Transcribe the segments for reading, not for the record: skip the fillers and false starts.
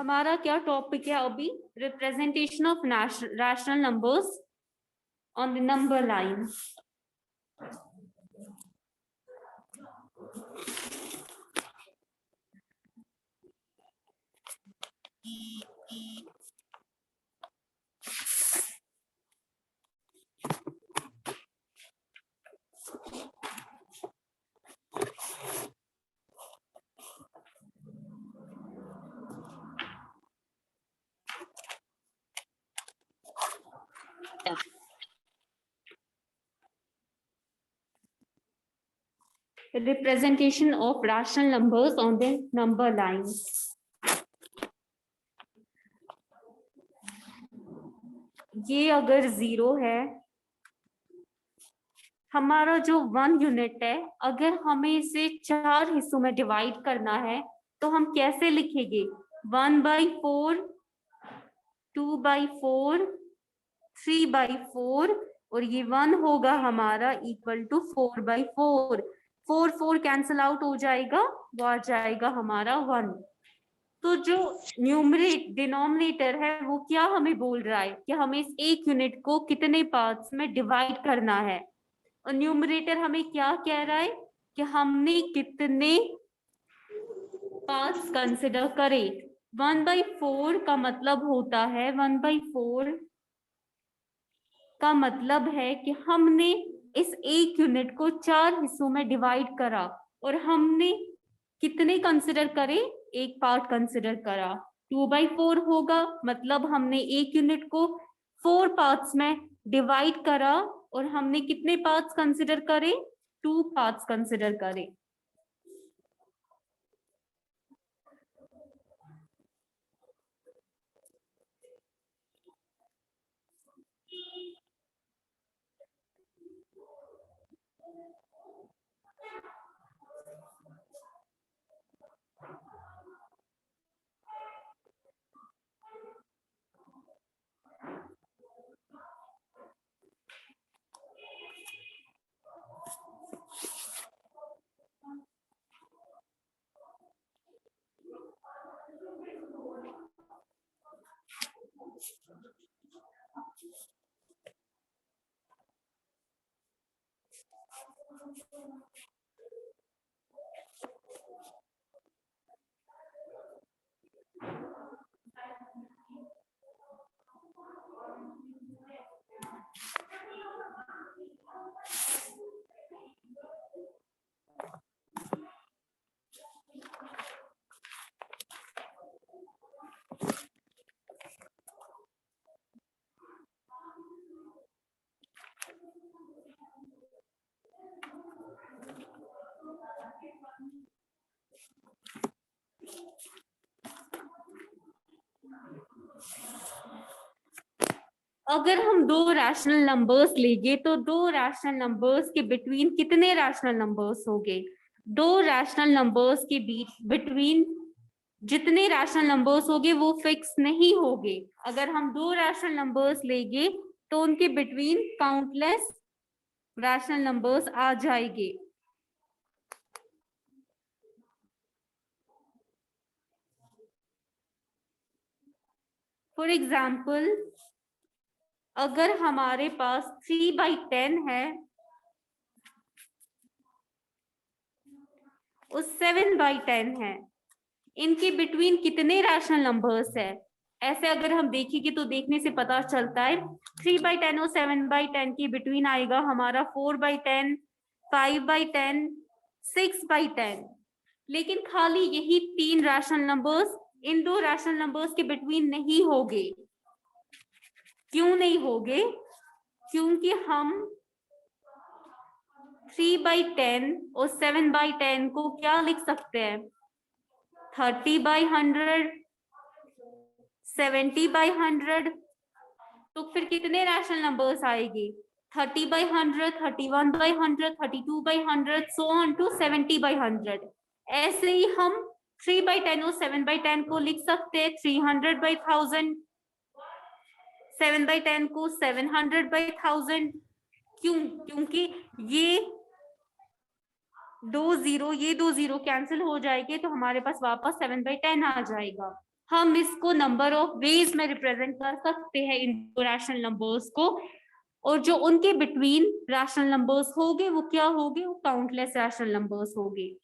हमारा क्या टॉपिक है अभी? Representation of rational numbers on the number line. Representation of rational numbers on the number line। ये अगर 0 है, हमारा जो 1 यूनिट है, अगर हमें इसे 4 हिस्सों में डिवाइड करना है तो हम कैसे लिखेंगे? 1/4, 2/4, 3/4 और ये 1 होगा हमारा इक्वल टू 4/4। 4 कैंसल आउट हो जाएगा, वो आ जाएगा हमारा 1। तो जो डिनोमिनेटर है वो क्या हमें बोल रहा है कि हमें इस एक यूनिट को कितने पार्ट्स में डिवाइड करना है, और न्यूमरेटर हमें क्या कह रहा है कि हमने कितने पार्ट्स कंसिडर करे। 1/4 का मतलब होता है 1/4 का मतलब है कि हमने इस एक यूनिट को 4 हिस्सों में डिवाइड करा और हमने कितने कंसिडर करे? एक पार्ट कंसिडर करा। 2/4 होगा, मतलब हमने एक यूनिट को 4 पार्ट्स में डिवाइड करा और हमने कितने पार्ट्स कंसिडर करे? 2 पार्ट्स कंसिडर करे। अगर हम 2 रैशनल नंबर्स लेंगे तो 2 रैशनल नंबर्स के बिटवीन कितने रैशनल नंबर्स होंगे? 2 रैशनल नंबर्स के बिटवीन जितने रैशनल नंबर्स होंगे वो फिक्स नहीं होंगे। अगर हम 2 रैशनल नंबर्स लेंगे तो उनके बिटवीन काउंटलेस रैशनल नंबर्स आ जाएंगे। फॉर एग्जाम्पल, अगर हमारे पास 3/10 है और 7/10 है, इनके बिटवीन कितने रैशनल नंबर्स है? ऐसे अगर हम देखेंगे तो देखने से पता चलता है 3/10 और 7/10 के बिटवीन आएगा हमारा 4/10, 5/10, 6/10। लेकिन खाली यही 3 rational numbers in 2 rational numbers के बिटवीन नहीं होंगे। क्यों नहीं होंगे? क्योंकि हम 3/10 और 7/10 को क्या लिख सकते हैं? 30/100, 70/100। तो फिर कितने रैशनल नंबर्स आएगी? 30/100, 31/100, 32/100, so on to 70/100। ऐसे ही हम 3/10 और 7/10 को लिख सकते हैं 300/1000, 7/10 को 700/1000। क्यों? क्योंकि ये 2 0 कैंसिल हो जाएंगे तो हमारे पास वापस 7/10 आ जाएगा। हम इसको नंबर ऑफ वेज में रिप्रेजेंट कर सकते हैं इन दो रैशनल नंबर्स को, और जो उनके बिटवीन रैशनल नंबर्स होंगे वो क्या होंगे, वो काउंटलेस रैशनल नंबर्स होंगे।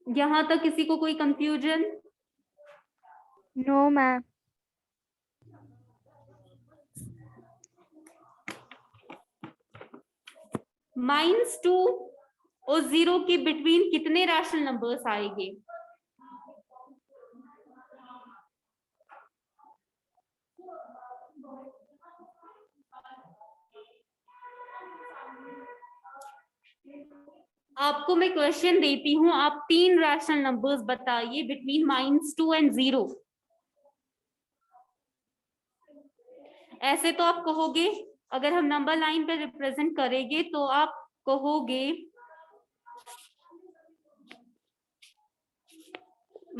यहां तक किसी को कोई कंफ्यूजन? No ma'am. -2 और 0 के बिटवीन कितने रैशनल नंबर्स आएंगे? आपको मैं क्वेश्चन देती हूं, आप 3 रैशनल नंबर्स बताइए बिटवीन -2 एंड 0। ऐसे तो आप कहोगे, अगर हम नंबर लाइन पे रिप्रेजेंट करेंगे तो आप कहोगे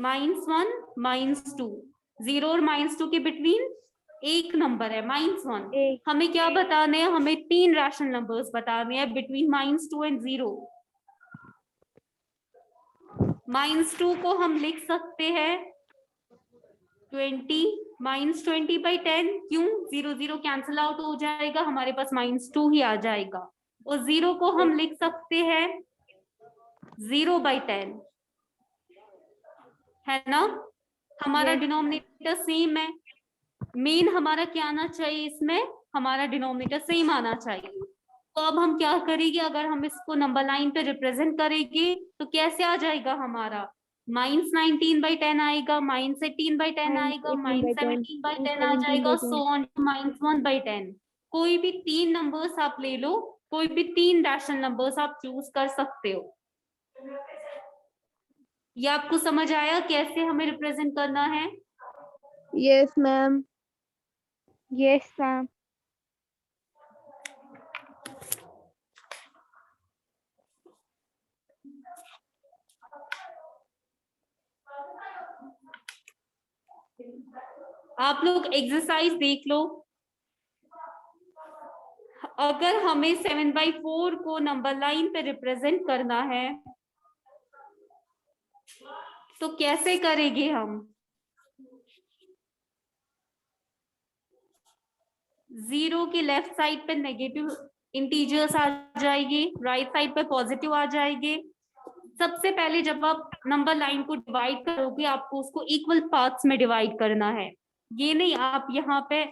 -1 -2, 0 और -2 के बिटवीन एक नंबर है -1। एक। हमें क्या बताने हैं, हमें 3 रैशनल नंबर्स बताने हैं बिटवीन -2 एंड 0। -2 को हम लिख सकते हैं 20, -20/10। क्यों? 0 0 कैंसिल आउट हो जाएगा, हमारे पास -2 ही आ जाएगा। और 0 को हम लिख सकते हैं 0/10, है ना? हमारा Yes. डिनोमिनेटर सेम है। मेन हमारा क्या आना चाहिए इसमें, हमारा डिनोमिनेटर सेम आना चाहिए। तो अब हम क्या करेंगे, अगर हम इसको नंबर लाइन पे रिप्रेजेंट करेंगे तो कैसे आ जाएगा हमारा, -19/10 आएगा, -18/10 आएगा, -18/10 -17/10 आ जाएगा, -17/10। So on -1/10। कोई भी 3 नंबर्स आप ले लो, कोई भी 3 रैशनल नंबर्स आप चूज कर सकते हो। ये आपको समझ आया कैसे हमें रिप्रेजेंट करना है? Yes ma'am. Yes ma'am. आप लोग एक्सरसाइज देख लो। अगर हमें 7/4 को नंबर लाइन पे रिप्रेजेंट करना है तो कैसे करेंगे हम? 0 के लेफ्ट साइड पे नेगेटिव इंटीजर्स आ जाएगी, राइट साइड पे पॉजिटिव आ जाएंगे। सबसे पहले जब आप नंबर लाइन को डिवाइड करोगे, आपको उसको इक्वल पार्ट्स में डिवाइड करना है। ये नहीं आप यहाँ पे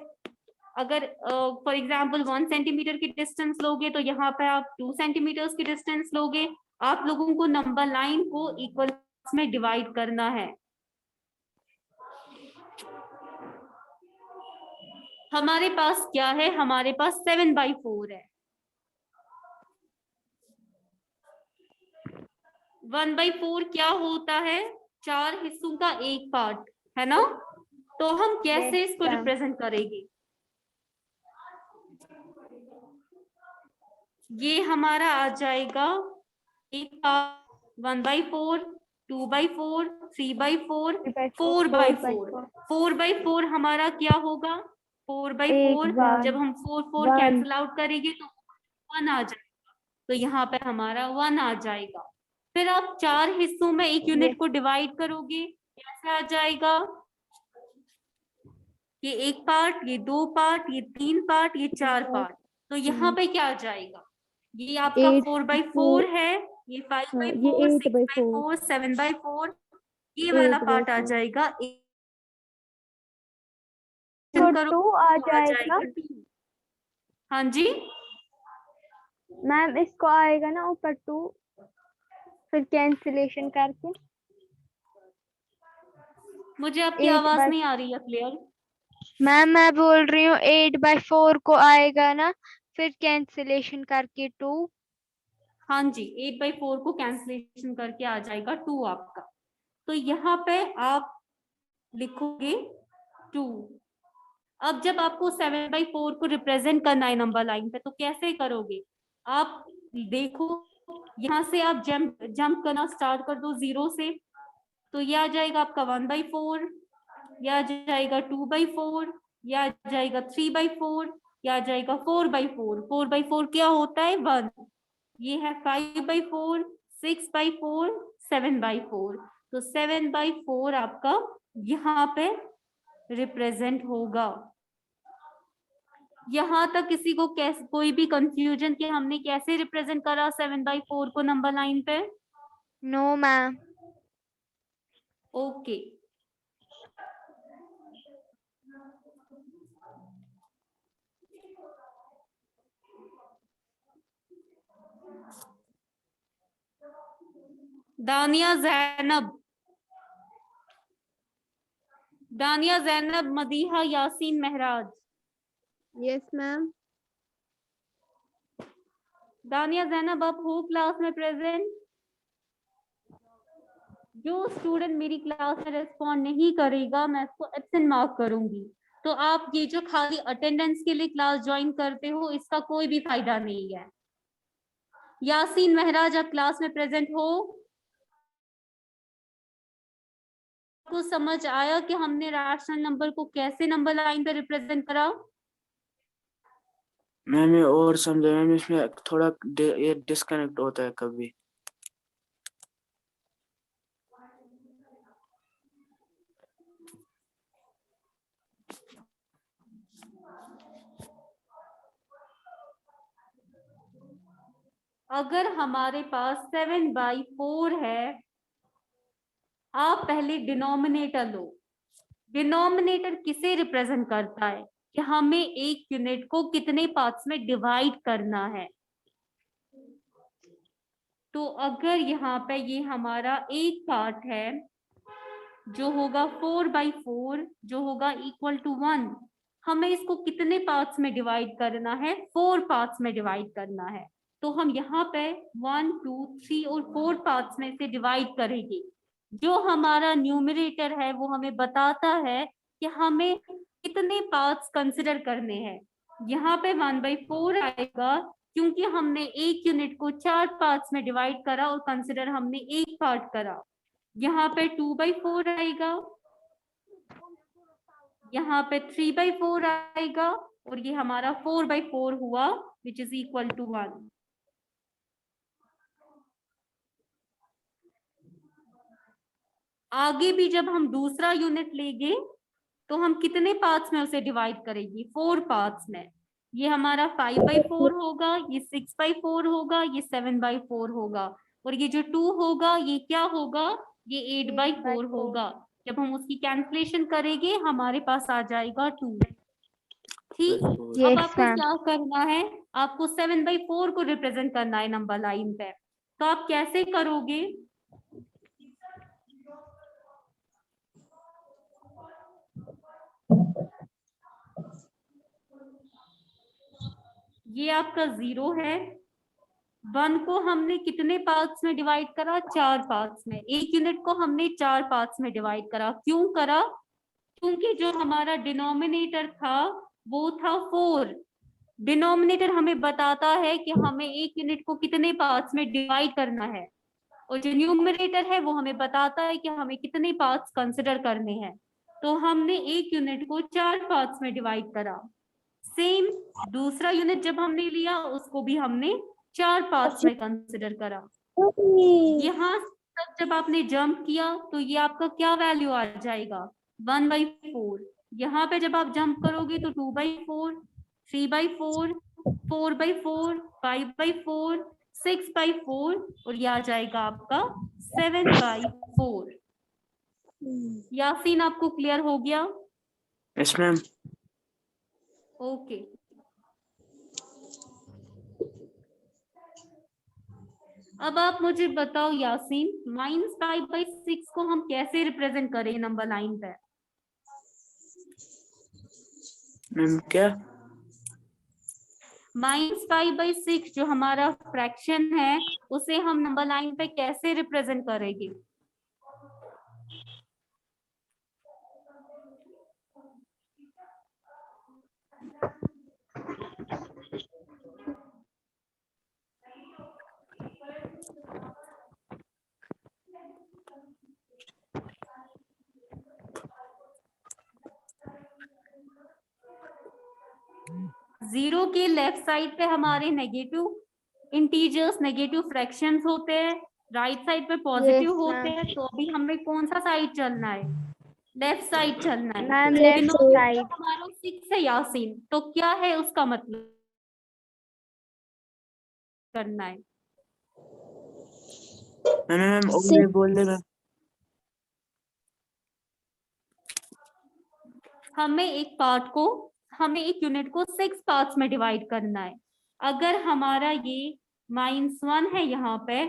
अगर फॉर एग्जाम्पल 1 सेंटीमीटर की डिस्टेंस लोगे तो यहाँ पे आप 2 सेंटीमीटर की डिस्टेंस लोगे। आप लोगों को नंबर लाइन को इक्वल में डिवाइड करना है। हमारे पास क्या है, हमारे पास 7/4 है। 1/4 क्या होता है, 4 हिस्सों का एक पार्ट, है ना? तो हम कैसे Yes इसको मैम। रिप्रेजेंट करेंगे? ये हमारा आ जाएगा एक पार्ट 1/4, 2/4, 3/4, 4/4। 4/4। 4/4 हमारा क्या होगा, 4/4 एक बार। जब हम 4 1। कैंसिल आउट करेंगे तो 1 आ जाएगा। तो यहाँ पे हमारा 1 आ जाएगा। फिर आप 4 हिस्सों में एक यूनिट Yes। को डिवाइड करोगे, कैसे आ जाएगा? ये एक पार्ट, ये 2 पार्ट, ये 3 पार्ट, ये 4 पार्ट। तो यहाँ पे क्या आ जाएगा, ये आपका 4/4 8/4। है, ये हाँ, ये 5/4, 8/4। 6/4, 7/4, ये वाला पार्ट आ 8/4। जाएगा। तो करो 2 आ तो आ जाएगा। जाएगा 2। हाँ जी, मैम इसको आएगा ना ऊपर 2, फिर कैंसिलेशन करके मुझे आपकी 8 आवाज बाय। नहीं आ रही है क्लियर। मैम मैं बोल रही हूँ 8/4 को आएगा ना, फिर कैंसिलेशन करके 2। हाँ जी, 8/4 को कैंसिलेशन करके आ जाएगा 2 आपका। तो यहाँ पे आप लिखोगे 2। अब जब आपको 7/4 को रिप्रेजेंट करना है नंबर लाइन पे तो कैसे करोगे? आप देखो, यहाँ से आप जंप करना स्टार्ट कर दो 0 से। तो ये आ जाएगा आपका 1/4, ये आ जाएगा 2/4, ये आ जाएगा 3/4, ये आ जाएगा 4/4। 4/4 क्या होता है, 1। ये है 5/4, 6/4, 7/4। तो 7/4 आपका यहाँ पे रिप्रेजेंट होगा। यहाँ तक किसी को कैसे कोई भी कंफ्यूजन कि हमने कैसे रिप्रेजेंट करा 7/4 को नंबर लाइन पे? No ma'am. Okay. Dania Zainab, Dania Zainab, Madiha Yasin Maharaj. Yes ma'am. Dania Zainab, आप हो क्लास में प्रेजेंट? जो स्टूडेंट मेरी क्लास में रिस्पॉन्ड नहीं करेगा मैं उसको एब्सेंट मार्क करूंगी। तो आप ये जो खाली अटेंडेंस के लिए क्लास ज्वाइन करते हो इसका कोई भी फायदा नहीं है। यासीन महराज, आप क्लास में प्रेजेंट हो? आपको समझ आया कि हमने रैशनल नंबर को कैसे नंबर लाइन पे रिप्रेजेंट करा? मैम ये और समझे मैम, इसमें थोड़ा ये डिस्कनेक्ट होता है कभी। अगर हमारे पास 7/4 है, आप पहले डिनोमिनेटर लो। डिनोमिनेटर किसे रिप्रेजेंट करता है कि हमें एक यूनिट को कितने पार्ट्स में डिवाइड करना है। तो अगर यहाँ पे ये हमारा एक पार्ट है जो होगा 4/4, जो होगा इक्वल टू 1, हमें इसको कितने पार्ट्स में डिवाइड करना है? 4 पार्ट्स में डिवाइड करना है। तो हम यहाँ पे 1, 2, 3 और 4 पार्ट्स में से डिवाइड करेंगे। जो हमारा न्यूमरेटर है वो हमें बताता है कि हमें कितने पार्ट्स कंसिडर करने हैं। यहाँ पे 1/4 आएगा क्योंकि हमने एक यूनिट को 4 पार्ट्स में डिवाइड करा और कंसिडर हमने एक पार्ट करा। यहाँ पे 2/4 आएगा, यहाँ पे 3/4 आएगा और ये हमारा 4/4 हुआ विच इज इक्वल टू 1। आगे भी जब हम दूसरा यूनिट लेंगे तो हम कितने पार्ट्स में उसे डिवाइड करेंगे? 4 पार्ट्स में। ये हमारा 5/4 होगा, ये 6/4 होगा, ये 7/4 होगा और ये जो 2 होगा ये क्या होगा? ये 8/4 होगा। जब हम उसकी कैंसलेशन करेंगे हमारे पास आ जाएगा 2। ठीक, अब आपको क्या करना है? आपको 7/4 को रिप्रेजेंट करना है नंबर लाइन पे। तो आप कैसे करोगे? ये आपका 0 है। 1 को हमने कितने पार्ट्स में डिवाइड करा? 4 पार्ट्स में। एक यूनिट को हमने 4 पार्ट्स में डिवाइड करा। क्यों करा? क्योंकि जो हमारा डिनोमिनेटर था वो था 4। डिनोमिनेटर हमें बताता है कि हमें एक यूनिट को कितने पार्ट्स में डिवाइड करना है और जो न्यूमरेटर है वो हमें बताता है कि हमें कितने पार्ट्स कंसिडर करने हैं। तो हमने एक यूनिट को 4 पार्ट्स में डिवाइड करा। सेम दूसरा यूनिट जब हमने लिया उसको भी हमने 4 पार्ट्स में कंसिडर करा। यहाँ तक जब आपने जंप किया तो ये आपका क्या वैल्यू आ जाएगा? 1/4। यहाँ पे जब आप जंप करोगे तो 2/4, 3/4, 4/4, 5/4, 6/4 और ये आ जाएगा आपका 7/4। यासीन, आपको क्लियर हो गया? Yes ma'am. ओके। अब आप मुझे बताओ यासीन, -5/6 को हम कैसे रिप्रेजेंट करें नंबर लाइन पे? मैम क्या? -5/6 जो हमारा फ्रैक्शन है उसे हम नंबर लाइन पे कैसे रिप्रेजेंट करेंगे? जीरो के लेफ्ट साइड पे हमारे नेगेटिव इंटीजर्स, नेगेटिव फ्रैक्शंस होते हैं, राइट साइड पे पॉजिटिव होते हैं। तो अभी हमें कौन सा साइड चलना है? लेफ्ट साइड चलना है। Ma'am Left left side. Side. हमारा 6 है यासीन, तो क्या है उसका मतलब करना है? मैम और Six. बोल दे मैम। हमें एक यूनिट को 6 पार्ट्स में डिवाइड करना है। अगर हमारा ये -1 है यहाँ पे,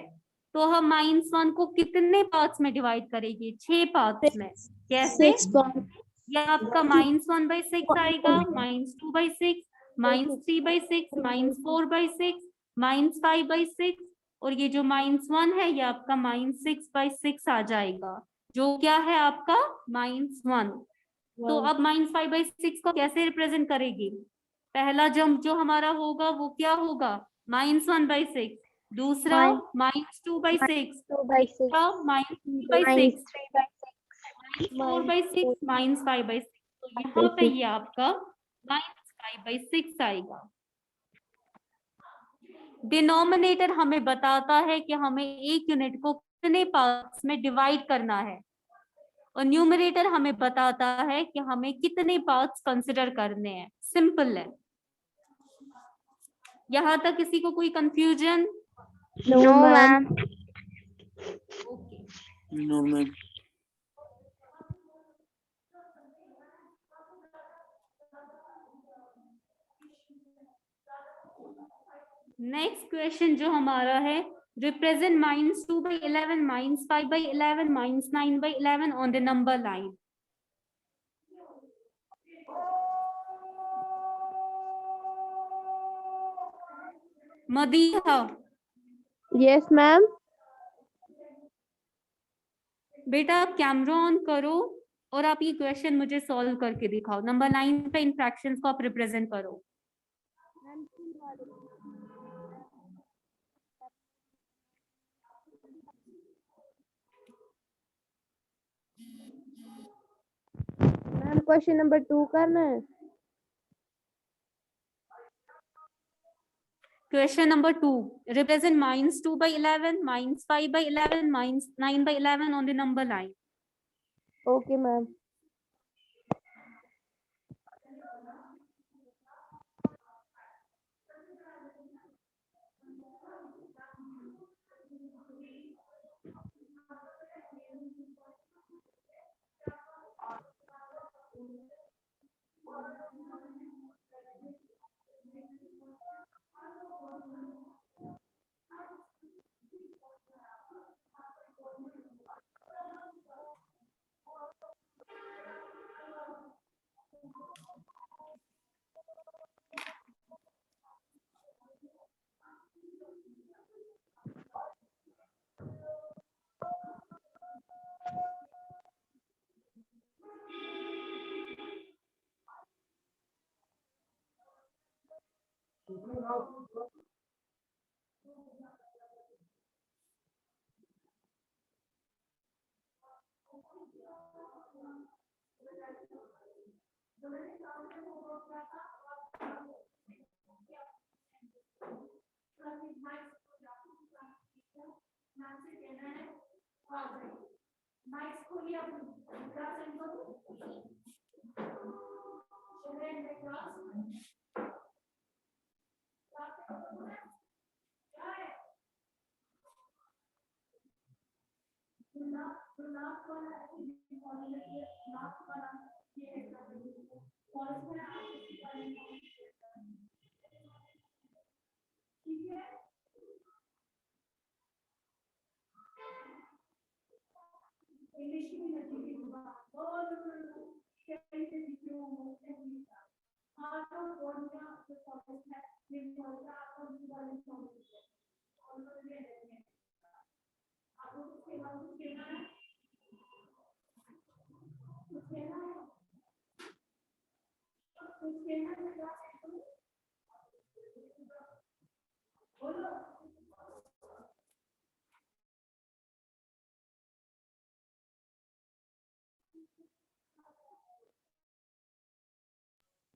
तो हम -1 को कितने पार्ट्स में डिवाइड करेंगे? 6 पार्ट्स में। कैसे? 6 point. यह आपका -1/6 आएगा, -2/6, -3/6, -4/6, -5/6, और ये जो -1 है ये आपका -6/6 आ जाएगा, जो क्या है आपका -1। तो अब -5/6 को कैसे रिप्रेजेंट करेगी? पहला जंप जो हमारा होगा वो क्या होगा? -1/6, दूसरा -2/6, 2/6 तीसरा -3/6, -3/6 -4/6, -5/6। तो यहाँ पे ये आपका -5/6 आएगा। डिनोमिनेटर हमें बताता है कि हमें एक यूनिट को कितने पार्ट्स में डिवाइड करना है, और न्यूमरेटर हमें बताता है कि हमें कितने पार्ट्स कंसिडर करने हैं। सिंपल है। यहां तक किसी को कोई confusion? No, no ma'am. Ma'am. Okay. No ma'am. Next question जो हमारा है, represent -2/11, -5/11, -9/11 on the number line. Madiha, Yes, ma'am. बेटा आप कैमरा ऑन करो और आप ये क्वेश्चन मुझे सॉल्व करके दिखाओ। नंबर 9 पे इन फ्रैक्शंस को आप रिप्रेजेंट करो। Ma'am, question number 2 करना है. Question number 2, represent -2/11, -5/11, -9/11 on the number line. Okay, ma'am.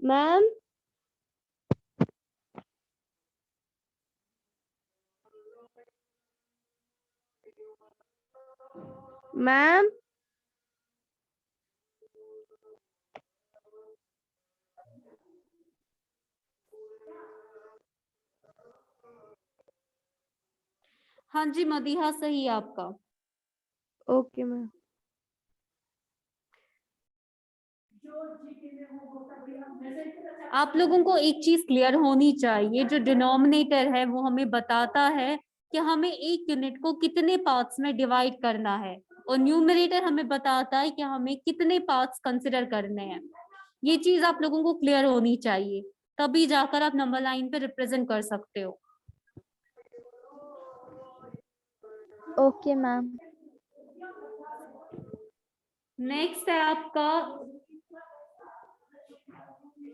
Ma'am. Ma'am. हाँ जी मदीहा, सही है आपका। Okay ma'am. आप लोगों को एक चीज क्लियर होनी चाहिए, जो डिनोमिनेटर है वो हमें बताता है कि हमें एक यूनिट को कितने पार्ट्स में डिवाइड करना है, और न्यूमरेटर हमें बताता है कि हमें कितने पार्ट्स कंसिडर करने हैं। ये चीज आप लोगों को क्लियर होनी चाहिए, तभी जाकर आप नंबर लाइन पे रिप्रेजेंट कर सकते हो। Okay ma'am. नेक्स्ट है आपका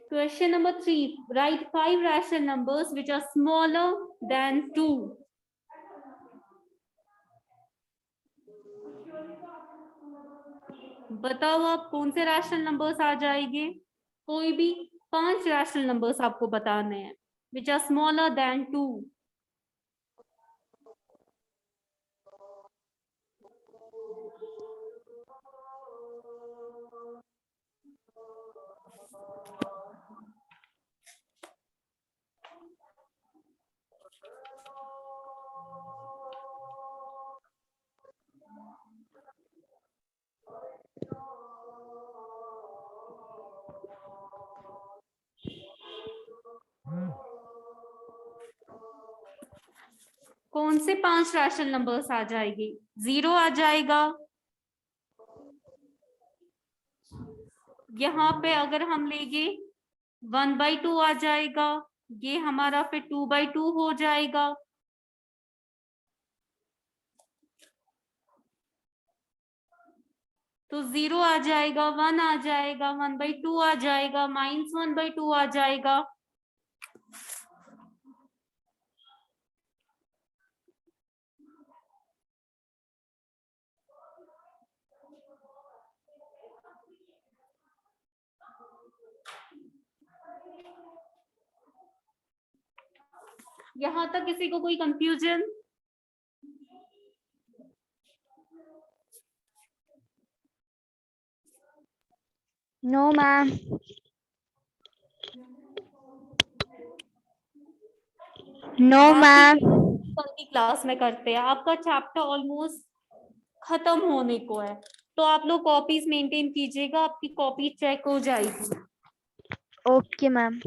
question number 3, write 5 rational numbers which are smaller than 2। बताओ आप कौन से रैशनल नंबर्स आ जाएंगे? कोई भी 5 रैशनल नंबर्स आपको बताने हैं विच आर स्मॉलर देन 2। कौन से 5 रैशनल नंबर्स आ जाएगी? 0 आ जाएगा, यहाँ पे अगर हम लेंगे 1/2 आ जाएगा, ये हमारा फिर 2/2 हो जाएगा। तो 0 आ जाएगा, 1 आ जाएगा, 1/2 आ जाएगा, -1/2 आ जाएगा। यहाँ तक किसी को कोई confusion? No ma'am. No ma'am. कल की क्लास में करते हैं, आपका चैप्टर ऑलमोस्ट खत्म होने को है, तो आप लोग कॉपीज मेंटेन कीजिएगा, आपकी कॉपी चेक हो जाएगी। Okay ma'am.